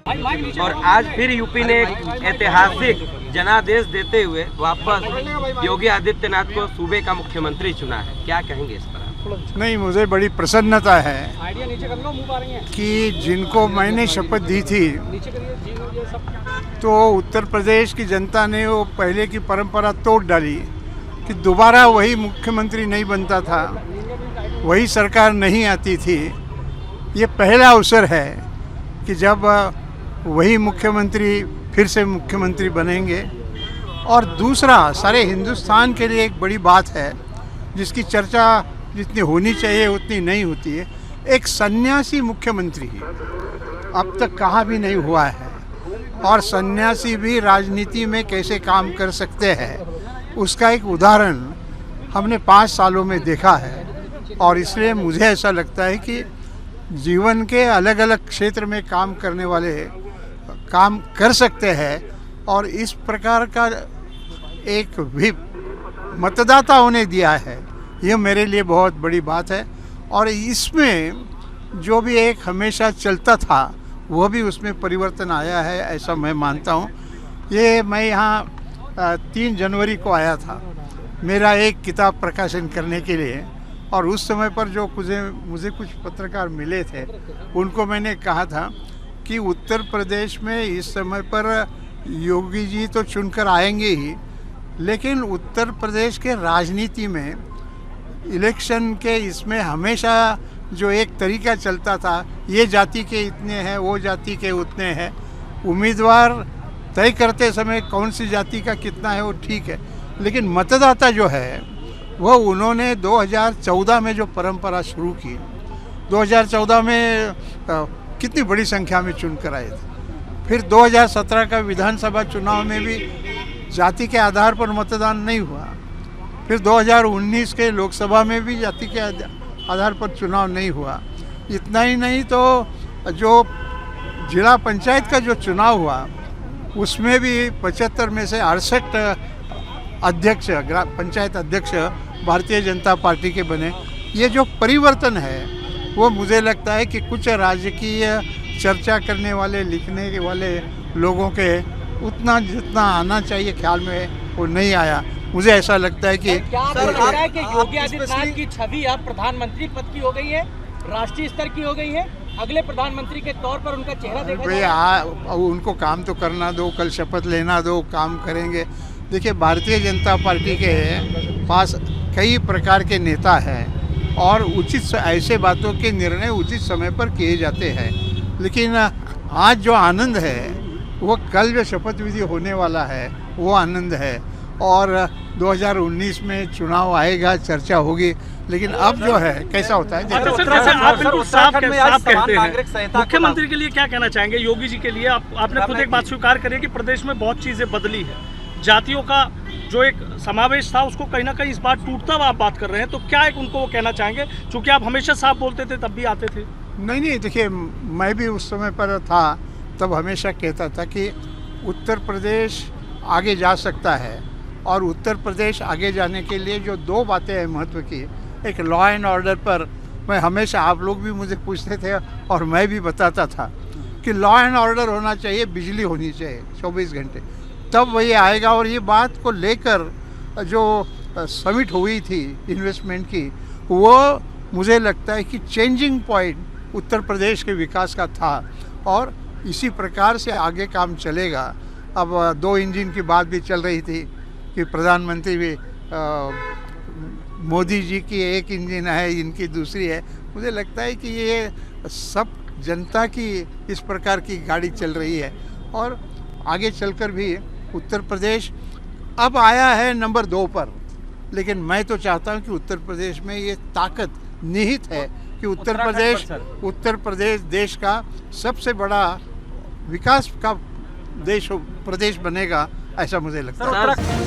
और आज फिर यूपी ने एक ऐतिहासिक जनादेश देते हुए वापस योगी आदित्यनाथ को सूबे का मुख्यमंत्री चुना है। क्या कहेंगे इस पर? नहीं, मुझे बड़ी प्रसन्नता है कि जिनको मैंने शपथ दी थी तो उत्तर प्रदेश की जनता ने वो पहले की परंपरा तोड़ डाली कि दोबारा वही मुख्यमंत्री नहीं बनता था, वही सरकार नहीं आती थी। ये पहला अवसर है कि जब वही मुख्यमंत्री फिर से मुख्यमंत्री बनेंगे। और दूसरा, सारे हिंदुस्तान के लिए एक बड़ी बात है जिसकी चर्चा जितनी होनी चाहिए उतनी नहीं होती है। एक सन्यासी मुख्यमंत्री अब तक कहाँ भी नहीं हुआ है, और सन्यासी भी राजनीति में कैसे काम कर सकते हैं उसका एक उदाहरण हमने 5 सालों में देखा है। और इसलिए मुझे ऐसा लगता है कि जीवन के अलग अलग क्षेत्र में काम करने वाले काम कर सकते हैं, और इस प्रकार का एक भी मतदाताओं ने दिया है, ये मेरे लिए बहुत बड़ी बात है। और इसमें जो भी एक हमेशा चलता था वह भी उसमें परिवर्तन आया है, ऐसा मैं मानता हूँ। ये मैं यहाँ 3 जनवरी को आया था मेरा एक किताब प्रकाशन करने के लिए, और उस समय पर जो मुझे कुछ पत्रकार मिले थे उनको मैंने कहा था कि उत्तर प्रदेश में इस समय पर योगी जी तो चुनकर आएंगे ही, लेकिन उत्तर प्रदेश के राजनीति में इलेक्शन के इसमें हमेशा जो एक तरीका चलता था, ये जाति के इतने हैं, वो जाति के उतने हैं, उम्मीदवार तय करते समय कौन सी जाति का कितना है वो ठीक है, लेकिन मतदाता जो है वो उन्होंने 2014 में जो परंपरा शुरू की, 2014 में कितनी बड़ी संख्या में चुनकर आए थे। फिर 2017 का विधानसभा चुनाव में भी जाति के आधार पर मतदान नहीं हुआ। फिर 2019 के लोकसभा में भी जाति के आधार पर चुनाव नहीं हुआ। इतना ही नहीं तो जो जिला पंचायत का जो चुनाव हुआ उसमें भी 75 में से 68 अध्यक्ष, पंचायत अध्यक्ष भारतीय जनता पार्टी के बने। ये जो परिवर्तन है वो मुझे लगता है कि कुछ राजकीय चर्चा करने वाले, लिखने के वाले लोगों के उतना जितना आना चाहिए ख्याल में वो नहीं आया। मुझे ऐसा लगता है कि क्या लग रहा है कि योगी आदित्यनाथ की छवि अब प्रधानमंत्री पद की हो गई है, राष्ट्रीय स्तर की हो गई है, अगले प्रधानमंत्री के तौर पर उनका चेहरा देखा जाएगा? उनको काम तो करना दो, कल शपथ लेना दो, काम करेंगे। देखिए, भारतीय जनता पार्टी के पास कई प्रकार के नेता हैं और उचित ऐसे बातों के निर्णय उचित समय पर किए जाते हैं, लेकिन आज जो आनंद है वो कल जो शपथ विधि होने वाला है वो आनंद है। और 2019 में चुनाव आएगा, चर्चा होगी, लेकिन अब जो है कैसा होता है आप बिल्कुल साफ कहते हैं, मुख्यमंत्री के लिए क्या कहना चाहेंगे? योगी जी के लिए आपने खुद एक बात स्वीकार करी कि प्रदेश में बहुत चीजें बदली है, जातियों का जो एक समावेश था उसको कहीं ना कहीं इस बार टूटता हुआ आप बात कर रहे हैं, तो क्या एक उनको वो कहना चाहेंगे? क्योंकि आप हमेशा साफ बोलते थे, तब भी आते थे। नहीं, देखिए, मैं भी उस समय पर था, तब हमेशा कहता था कि उत्तर प्रदेश आगे जा सकता है, और उत्तर प्रदेश आगे जाने के लिए जो 2 बातें हैं महत्व की, एक लॉ एंड ऑर्डर पर मैं हमेशा, आप लोग भी मुझे पूछते थे और मैं भी बताता था कि लॉ एंड ऑर्डर होना चाहिए, बिजली होनी चाहिए 24 घंटे, तब वही आएगा। और ये बात को लेकर जो समिट हुई थी इन्वेस्टमेंट की, वो मुझे लगता है कि चेंजिंग पॉइंट उत्तर प्रदेश के विकास का था, और इसी प्रकार से आगे काम चलेगा। अब 2 इंजन की बात भी चल रही थी कि प्रधानमंत्री भी मोदी जी की एक इंजन है, इनकी दूसरी है। मुझे लगता है कि ये सब जनता की इस प्रकार की गाड़ी चल रही है, और आगे चलकर भी उत्तर प्रदेश अब आया है नंबर 2 पर, लेकिन मैं तो चाहता हूँ कि उत्तर प्रदेश में ये ताकत निहित है कि उत्तर प्रदेश देश का सबसे बड़ा विकास का प्रदेश बनेगा, ऐसा मुझे लगता है।